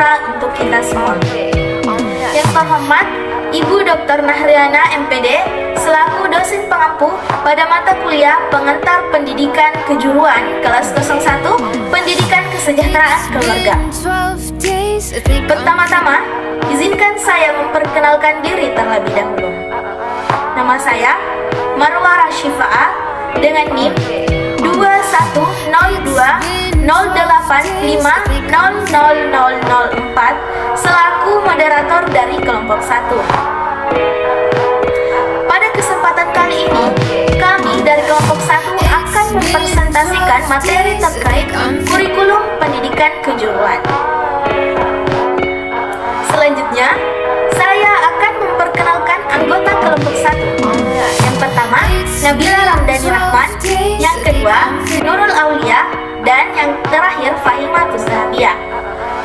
berguna untuk kita semua. Yang terhormat Ibu Dr. Nahriana MPD selaku dosen pengampu pada mata kuliah Pengantar Pendidikan Kejuruan kelas 01 Pendidikan Kesejahteraan Keluarga. Pertama-tama, izinkan saya memperkenalkan diri terlebih dahulu. Nama saya Marwah Rashifaah dengan NIM 210208500004 selaku moderator dari kelompok 1. Pada kesempatan kali ini, kami dari kelompok 1 akan mempresentasikan materi terkait kurikulum pendidikan kejuruan. Selanjutnya, saya akan memperkenalkan anggota kelompok 1. Yang pertama, Nabila Ramdhani Rahman. Yang kedua, Nurul Aulia. Dan yang terakhir, Fahimatus Zahabiyah.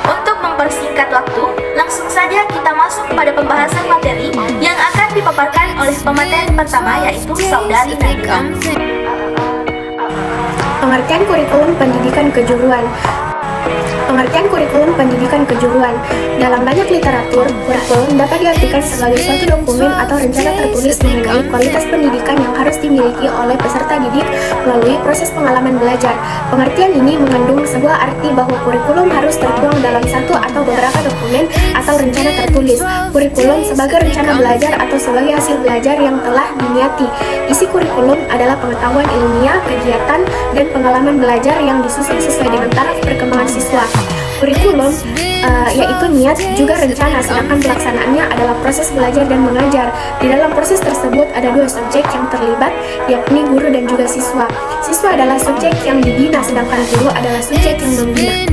Untuk mempersingkat waktu, langsung saja kita masuk pada pembahasan materi yang akan dipaparkan oleh pemateri pertama, yaitu Saudari Nabila. Pengertian kurikulum pendidikan kejuruan. Pengertian kurikulum pendidikan kejuruan. Dalam banyak literatur, kurikulum dapat diartikan sebagai suatu dokumen atau rencana tertulis mengenai kualitas pendidikan yang harus dimiliki oleh peserta didik melalui proses pengalaman belajar. Pengertian ini mengandung sebuah arti bahwa kurikulum harus tertuang dalam satu atau beberapa dokumen atau rencana tertulis. Kurikulum sebagai rencana belajar atau sebagai hasil belajar yang telah diniati. Isi kurikulum adalah pengetahuan ilmiah, kegiatan, dan pengalaman belajar yang disusun sesuai dengan taraf perkembangan siswa. Kurikulum yaitu niat juga rencana, sedangkan pelaksanaannya adalah proses belajar dan mengajar. Di dalam proses tersebut ada dua subjek yang terlibat, yakni guru dan juga siswa. Siswa adalah subjek yang dibina, sedangkan guru adalah subjek yang membina.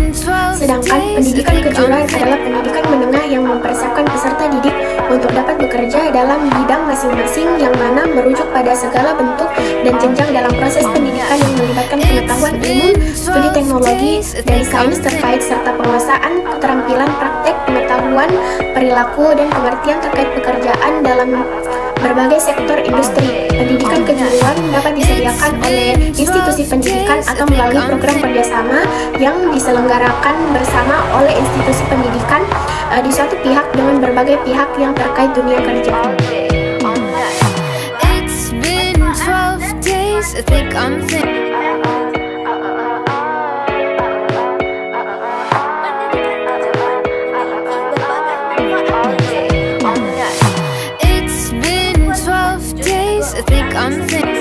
Sedangkan pendidikan kejuruan adalah pendidikan menengah yang mempersiapkan peserta didik untuk dapat bekerja dalam bidang masing-masing, yang mana merujuk pada segala bentuk dan jenjang dalam proses pendidikan yang melibatkan pengetahuan umum, studi teknologi, dan sains terkait serta penguasaan keterampilan praktek, pengetahuan, perilaku, dan pengertian terkait pekerjaan dalam berbagai sektor industri. Pendidikan kejuruan dapat disediakan oleh institusi pendidikan atau melalui program kerjasama yang diselenggarakan bersama oleh institusi pendidikan di suatu pihak dengan berbagai pihak yang terkait dunia kerja. It's been 12 days, I think I'm thinking. I think I'm thinking.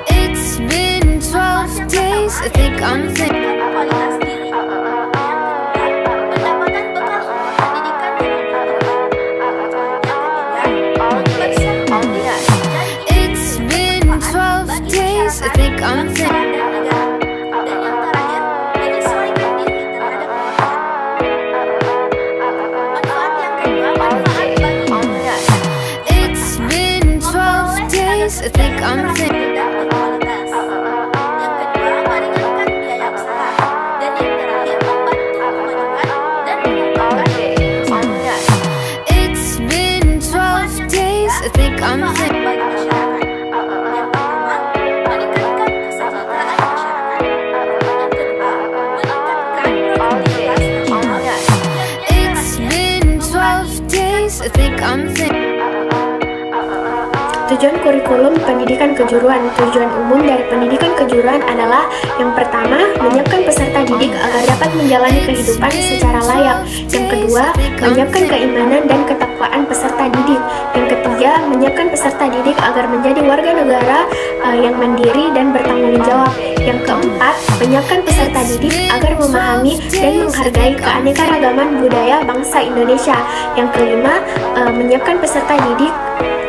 It's been 12 days, I think I'm thinking. It's been 12 days, I think I'm thinking. I think I'm thinking. It's been 12 days, I think I'm thinking. It's been 12 days, I think I'm thinking. Tujuan kurikulum pendidikan kejuruan. Tujuan umum dari pendidikan kejuruan adalah yang pertama, menyiapkan peserta didik agar dapat menjalani kehidupan secara layak. Yang kedua, menyiapkan keimanan dan ketakwaan peserta didik. Yang ketiga, menyiapkan peserta didik agar menjadi warga negara yang mandiri dan bertanggung jawab. Yang keempat, menyiapkan peserta didik agar memahami dan menghargai keanekaragaman budaya bangsa Indonesia. Yang kelima, menyiapkan peserta didik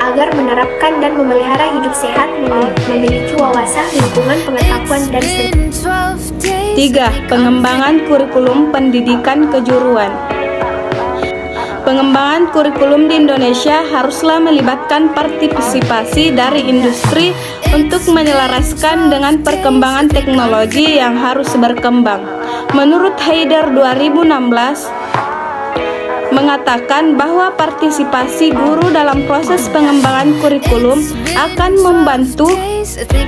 agar menerapkan dan memelihara hidup sehat, memiliki wawasan, lingkungan, pengetahuan, dan studi. 3. Pengembangan kurikulum pendidikan kejuruan. Pengembangan kurikulum di Indonesia haruslah melibatkan partisipasi dari industri untuk menyelaraskan dengan perkembangan teknologi yang harus berkembang. Menurut Haidar 2016, mengatakan bahwa partisipasi guru dalam proses pengembangan kurikulum akan membantu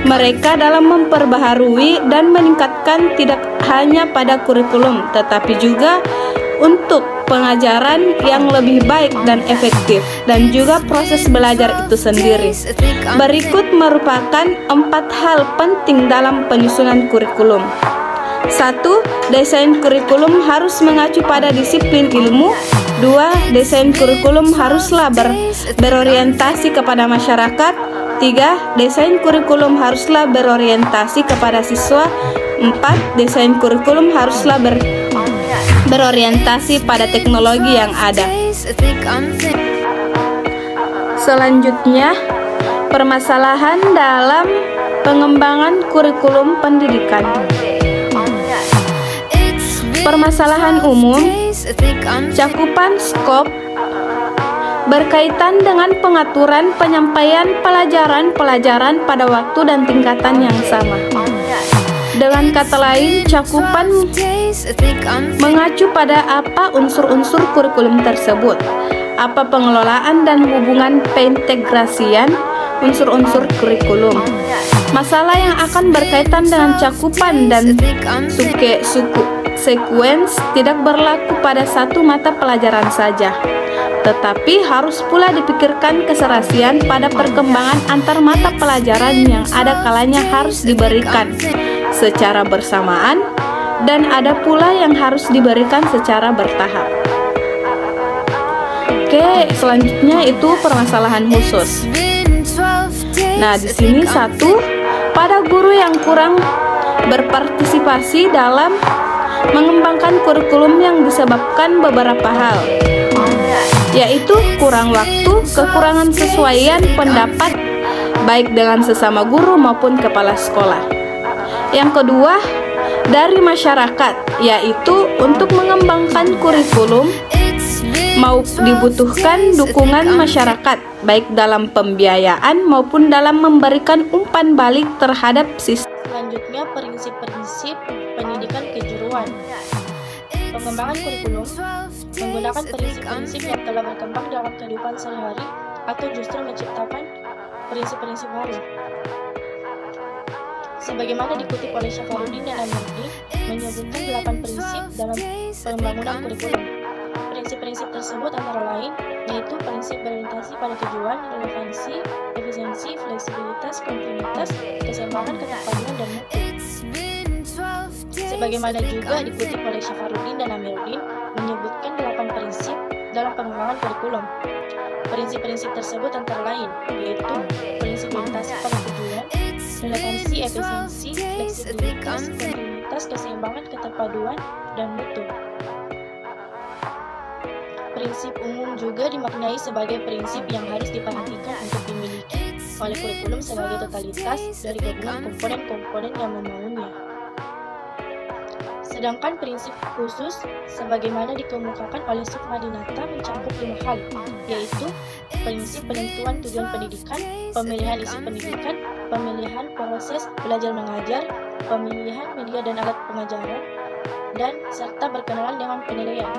mereka dalam memperbaharui dan meningkatkan tidak hanya pada kurikulum, tetapi juga untuk pengajaran yang lebih baik dan efektif, dan juga proses belajar itu sendiri. Berikut merupakan 4 hal penting dalam penyusunan kurikulum. 1. Desain kurikulum harus mengacu pada disiplin ilmu. 2. Desain kurikulum haruslah berorientasi kepada masyarakat. 3. Desain kurikulum haruslah berorientasi kepada siswa. 4. Desain kurikulum haruslah berorientasi pada teknologi yang ada. Selanjutnya, permasalahan dalam pengembangan kurikulum pendidikan. Permasalahan umum, cakupan skop, berkaitan dengan pengaturan penyampaian pelajaran pada waktu dan tingkatan yang sama. Dengan kata lain, cakupan mengacu pada apa unsur-unsur kurikulum tersebut, apa pengelolaan dan hubungan peintegrasian unsur-unsur kurikulum. Masalah yang akan berkaitan dengan cakupan dan sekuens tidak berlaku pada satu mata pelajaran saja, tetapi harus pula dipikirkan keserasian pada perkembangan antar mata pelajaran yang ada kalanya harus diberikan secara bersamaan dan ada pula yang harus diberikan secara bertahap. Oke, selanjutnya itu permasalahan khusus. Nah, di sini 1, pada guru yang kurang berpartisipasi dalam mengembangkan kurikulum yang disebabkan beberapa hal, yaitu kurang waktu, kekurangan sesuaian pendapat baik dengan sesama guru maupun kepala sekolah. Yang kedua, dari masyarakat, yaitu untuk mengembangkan kurikulum mau dibutuhkan dukungan masyarakat baik dalam pembiayaan maupun dalam memberikan umpan balik terhadap sistem. Selanjutnya, prinsip-prinsip pendidikan kejuruan. Pengembangan kurikulum menggunakan prinsip-prinsip yang telah berkembang dalam kehidupan sehari-hari atau justru menciptakan prinsip-prinsip baru. Sebagaimana dikutip oleh Syafaruddin dan Amiruddin, menyebutkan 8 prinsip dalam pembangunan kurikulum. Prinsip-prinsip tersebut antara lain yaitu prinsip berorientasi pada tujuan, relevansi, efisiensi, fleksibilitas, kontinuitas, keseimbangan, keterpaduan, dan mutu. Sebagaimana juga dikutip oleh Syafaruddin dan Amiruddin, menyebutkan 8 prinsip dalam pengembangan kurikulum. Prinsip-prinsip tersebut antara lain yaitu prinsip orientasi pada tujuan, relevansi, efisiensi, fleksibilitas, kontinuitas, keseimbangan, keterpaduan, dan mutu. Prinsip umum juga dimaknai sebagai prinsip yang harus diperhatikan untuk dimiliki oleh kurikulum sebagai totalitas dari gabungan komponen-komponen yang membangunnya. Sedangkan prinsip khusus sebagaimana dikemukakan oleh Sukmadinata mencakup 5 hal, yaitu prinsip penentuan tujuan pendidikan, pemilihan isi pendidikan, pemilihan proses belajar mengajar, pemilihan media dan alat pengajaran, dan serta berkenalan dengan penilaian.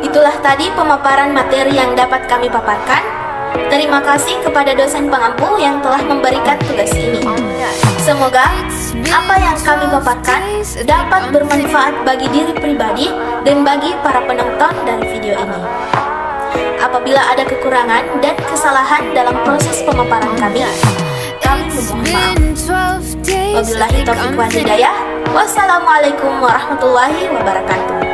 Itulah tadi pemaparan materi yang dapat kami paparkan. Terima kasih kepada dosen pengampu yang telah memberikan tugas ini. Semoga apa yang kami paparkan dapat bermanfaat bagi diri pribadi dan bagi para penonton dari video ini. Apabila ada kekurangan dan kesalahan dalam proses pemaparan kami memohon maaf. Wabillahi taufiq wal hidayah. Wassalamualaikum warahmatullahi wabarakatuh.